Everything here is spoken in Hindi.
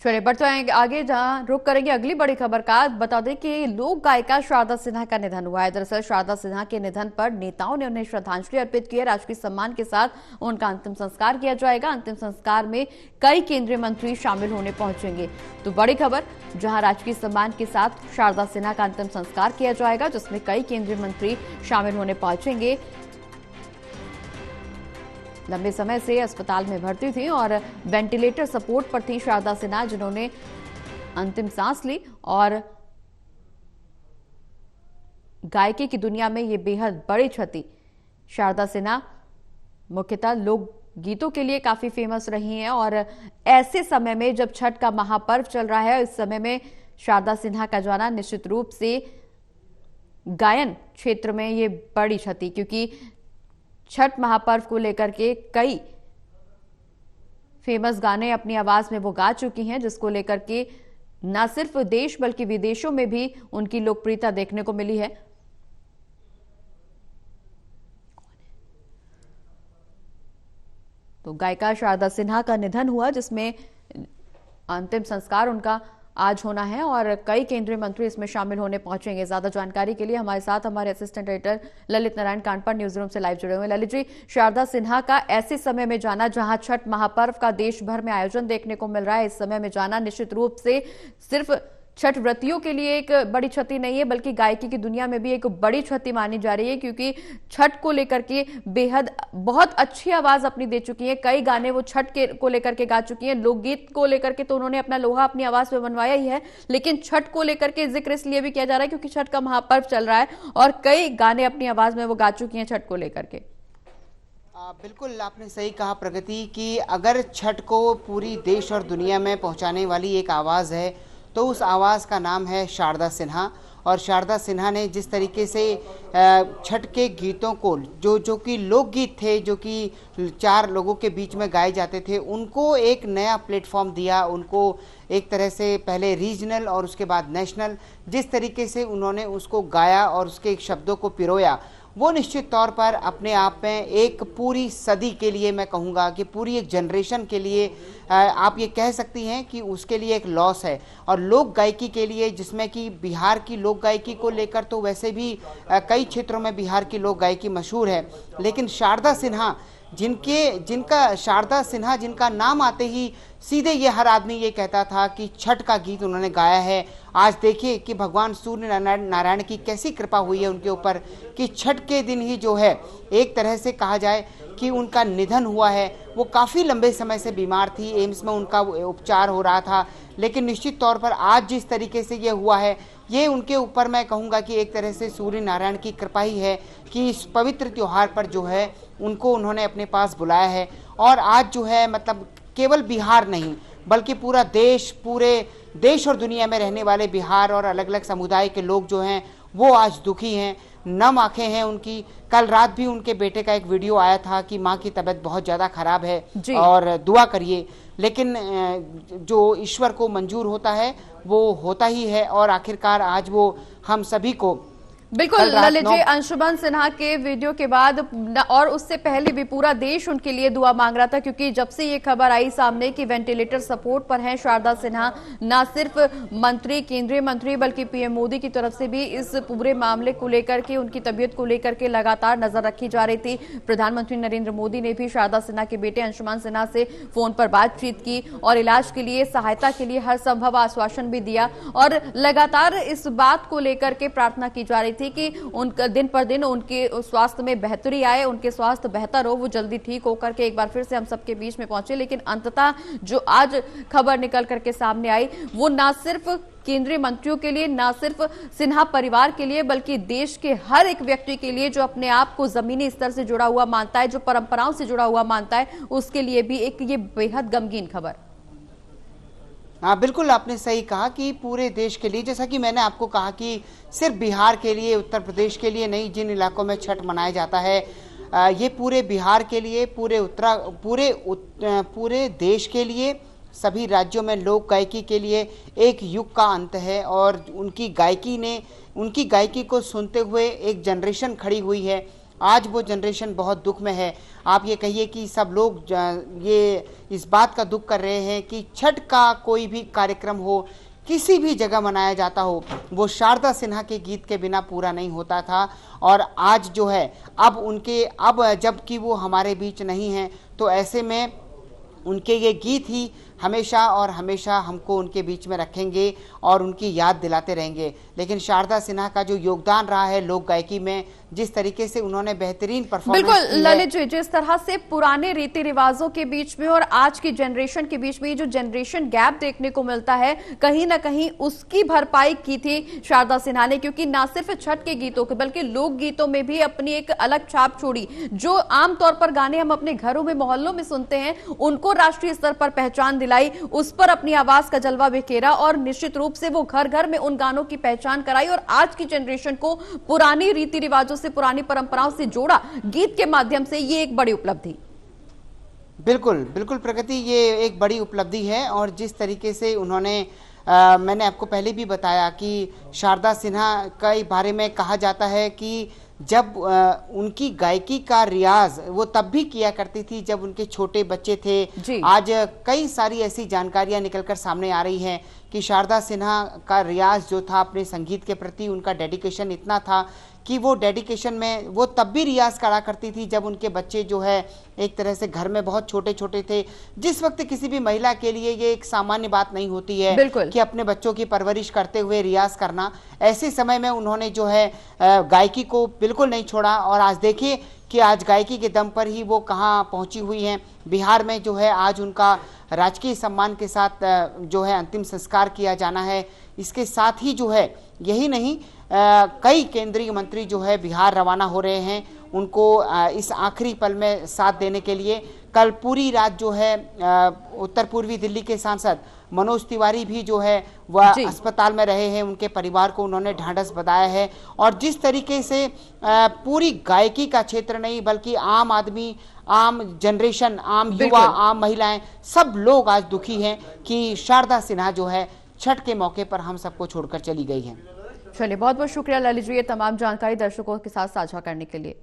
चलिए बढ़ते हैं आगे, जहां रुक करेंगे अगली बड़ी खबर का। बता दें कि लोक गायिका शारदा सिन्हा का निधन हुआ है। दरअसल शारदा सिन्हा के निधन पर नेताओं ने उन्हें श्रद्धांजलि अर्पित की है। राजकीय सम्मान के साथ उनका अंतिम संस्कार किया जाएगा। अंतिम संस्कार में कई केंद्रीय मंत्री शामिल होने पहुंचेंगे। तो बड़ी खबर, जहां राजकीय सम्मान के साथ शारदा सिन्हा का अंतिम संस्कार किया जाएगा, जिसमें कई केंद्रीय मंत्री शामिल होने पहुंचेंगे। लंबे समय से अस्पताल में भर्ती थी और वेंटिलेटर सपोर्ट पर थी शारदा सिन्हा, जिन्होंने अंतिम सांस ली। और गायकी की दुनिया में ये बेहद बड़ी क्षति। शारदा सिन्हा मुख्यतः लोक गीतों के लिए काफी फेमस रही हैं और ऐसे समय में जब छठ का महापर्व चल रहा है, इस समय में शारदा सिन्हा का जाना निश्चित रूप से गायन क्षेत्र में ये बड़ी क्षति, क्योंकि छठ महापर्व को लेकर के कई फेमस गाने अपनी आवाज में वो गा चुकी हैं, जिसको लेकर के न सिर्फ देश बल्कि विदेशों में भी उनकी लोकप्रियता देखने को मिली है। तो गायिका शारदा सिन्हा का निधन हुआ, जिसमें अंतिम संस्कार उनका आज होना है और कई केंद्रीय मंत्री इसमें शामिल होने पहुंचेंगे। ज्यादा जानकारी के लिए हमारे साथ हमारे assistant editor Lalit Narayan Kandpal news room से लाइव जुड़े हुए हैं। ललित जी, शारदा सिन्हा का ऐसे समय में जाना जहां छठ महापर्व का देश भर में आयोजन देखने को मिल रहा है, इस समय में जाना निश्चित रूप से सिर्फ छठ व्रतियों के लिए एक बड़ी क्षति नहीं है, बल्कि गायकी की दुनिया में भी एक बड़ी क्षति मानी जा रही है, क्योंकि छठ को लेकर के बेहद बहुत अच्छी आवाज अपनी दे चुकी है। कई गाने वो छठ के को लेकर के गा चुकी हैं। लोकगीत को लेकर के तो उन्होंने अपना लोहा अपनी आवाज में बनवाया ही है, लेकिन छठ को लेकर के जिक्र इसलिए भी किया जा रहा है क्योंकि छठ का महापर्व चल रहा है और कई गाने अपनी आवाज में वो गा चुकी हैं छठ को लेकर के। बिल्कुल आपने सही कहा प्रगति, कि अगर छठ को पूरी देश और दुनिया में पहुंचाने वाली एक आवाज़ है तो उस आवाज़ का नाम है शारदा सिन्हा। और शारदा सिन्हा ने जिस तरीके से छठ के गीतों को जो कि लोकगीत थे, जो कि 4 लोगों के बीच में गाए जाते थे, उनको एक नया प्लेटफॉर्म दिया। उनको एक तरह से पहले रीजनल और उसके बाद नेशनल, जिस तरीके से उन्होंने उसको गाया और उसके शब्दों को पिरोया, वो निश्चित तौर पर अपने आप में एक पूरी सदी के लिए, मैं कहूँगा कि पूरी एक जनरेशन के लिए आप ये कह सकती हैं कि उसके लिए एक लॉस है। और लोक गायकी के लिए, जिसमें कि बिहार की लोक गायकी को लेकर तो वैसे भी कई क्षेत्रों में बिहार की लोक गायकी मशहूर है, लेकिन शारदा सिन्हा शारदा सिन्हा जिनका नाम आते ही सीधे ये हर आदमी ये कहता था कि छठ का गीत उन्होंने गाया है। आज देखिए कि भगवान सूर्य नारायण की कैसी कृपा हुई है उनके ऊपर, कि छठ के दिन ही जो है एक तरह से कहा जाए कि उनका निधन हुआ है। वो काफ़ी लंबे समय से बीमार थी, एम्स में उनका उपचार हो रहा था, लेकिन निश्चित तौर पर आज जिस तरीके से ये हुआ है, ये उनके ऊपर मैं कहूँगा कि एक तरह से सूर्य नारायण की कृपा ही है कि इस पवित्र त्योहार पर जो है उनको उन्होंने अपने पास बुलाया है। और आज जो है मतलब केवल बिहार नहीं बल्कि पूरा देश, पूरे देश और दुनिया में रहने वाले बिहार और अलग अलग समुदाय के लोग जो हैं वो आज दुखी हैं, नम आंखें हैं उनकी। कल रात भी उनके बेटे का एक वीडियो आया था कि माँ की तबीयत बहुत ज़्यादा खराब है और दुआ करिए, लेकिन जो ईश्वर को मंजूर होता है वो होता ही है। और आखिरकार आज वो हम सभी को बिल्कुल ललित जी, अंशुमन सिन्हा के वीडियो के बाद और उससे पहले भी पूरा देश उनके लिए दुआ मांग रहा था, क्योंकि जब से ये खबर आई सामने कि वेंटिलेटर सपोर्ट पर हैं शारदा सिन्हा, न सिर्फ मंत्री, केंद्रीय मंत्री, बल्कि पीएम मोदी की तरफ से भी इस पूरे मामले को लेकर के, उनकी तबीयत को लेकर के लगातार नजर रखी जा रही थी। प्रधानमंत्री नरेंद्र मोदी ने भी शारदा सिन्हा के बेटे अंशुमन सिन्हा से फोन पर बातचीत की और इलाज के लिए, सहायता के लिए हर संभव आश्वासन भी दिया और लगातार इस बात को लेकर के प्रार्थना की जा रही थी कि उनका दिन पर दिन उनके स्वास्थ्य में बेहतरी आए, उनके स्वास्थ्य बेहतर हो, वो जल्दी ठीक होकर के एक बार फिर से हम सबके बीच में पहुंचे। लेकिन अंततः जो आज खबर निकल करके सामने आई, वो ना सिर्फ केंद्रीय मंत्रियों के लिए, ना सिर्फ सिन्हा परिवार के लिए, बल्कि देश के हर एक व्यक्ति के लिए जो अपने आप को जमीनी स्तर से जुड़ा हुआ मानता है, जो परंपराओं से जुड़ा हुआ मानता है, उसके लिए भी एक ये बेहद गमगीन खबर। हाँ बिल्कुल आपने सही कहा कि पूरे देश के लिए, जैसा कि मैंने आपको कहा कि सिर्फ बिहार के लिए, उत्तर प्रदेश के लिए नहीं, जिन इलाकों में छठ मनाया जाता है, ये पूरे बिहार के लिए, पूरे देश के लिए, सभी राज्यों में लोक गायकी के लिए एक युग का अंत है। और उनकी गायकी को सुनते हुए एक जनरेशन खड़ी हुई है आज वो जनरेशन बहुत दुख में है। आप ये कहिए कि सब लोग ये इस बात का दुख कर रहे हैं कि छठ का कोई भी कार्यक्रम हो, किसी भी जगह मनाया जाता हो, वो शारदा सिन्हा के गीत के बिना पूरा नहीं होता था। और आज जो है अब जबकि वो हमारे बीच नहीं हैं, तो ऐसे में उनके ये गीत ही हमेशा और हमेशा हमको उनके बीच में रखेंगे और उनकी याद दिलाते रहेंगे। लेकिन शारदा सिन्हा का जो योगदान रहा है लोक गायकी में, जिस तरीके से उन्होंने बेहतरीन परफॉर्मेंस की है। बिल्कुल ललित जी, जिस तरह से पुराने रीति रिवाजों के बीच में और आज की जनरेशन के बीच में जो जनरेशन गैप देखने को मिलता है, कहीं ना कहीं उसकी भरपाई की थी शारदा सिन्हा ने, क्योंकि ना सिर्फ छठ के गीतों के बल्कि लोक गीतों में भी अपनी एक अलग छाप छोड़ी। जो आमतौर पर गाने हम अपने घरों में मोहल्लों में सुनते हैं, उनको राष्ट्रीय स्तर पर पहचान दिलाई, उस पर अपनी आवाज का जलवा बिखेरा और निश्चित रूप से वो घर घर में उन गानों की पहचान कराई और आज की जनरेशन को पुरानी रीति रिवाजों से, पुरानी परंपराओं से जोड़ा गीत के माध्यम से। ये एक बड़ी उपलब्धि। बिल्कुल बिल्कुल प्रगति, ये एक बड़ी उपलब्धि है। और जिस तरीके से उन्होंने मैंने आपको पहले भी बताया कि शारदा सिन्हा के बारे में कहा जाता है कि जब उनकी गायकी का रियाज वो तब भी किया करती थी जब उनके छोटे बच्चे थे। आज कई सारी ऐसी जानकारियां निकलकर सामने आ रही हैं कि शारदा सिन्हा का रियाज जो था, अपने संगीत के प्रति उनका डेडिकेशन इतना था कि वो डेडिकेशन में वो तब भी रियाज करा करती थी जब उनके बच्चे जो है एक तरह से घर में बहुत छोटे छोटे थे। जिस वक्त किसी भी महिला के लिए ये एक सामान्य बात नहीं होती है कि अपने बच्चों की परवरिश करते हुए रियाज करना, ऐसे समय में उन्होंने जो है गायकी को बिल्कुल नहीं छोड़ा। और आज देखिए कि आज गायकी के दम पर ही वो कहाँ पहुंची हुई हैं। बिहार में जो है आज उनका राजकीय सम्मान के साथ जो है अंतिम संस्कार किया जाना है। इसके साथ ही जो है यही नहीं, कई केंद्रीय मंत्री जो है बिहार रवाना हो रहे हैं उनको इस आखिरी पल में साथ देने के लिए। कल पूरी रात जो है उत्तर पूर्वी दिल्ली के सांसद मनोज तिवारी भी जो है वह अस्पताल में रहे हैं, उनके परिवार को उन्होंने ढांढस बंधाया है। और जिस तरीके से पूरी गायकी का क्षेत्र नहीं बल्कि आम आदमी, आम जनरेशन, आम युवा, आम महिलाएं, सब लोग आज दुखी हैं कि शारदा सिन्हा जो है छठ के मौके पर हम सबको छोड़कर चली गई हैं। चलिए, बहुत बहुत शुक्रिया ललित जी, ये तमाम जानकारी दर्शकों के साथ साझा करने के लिए।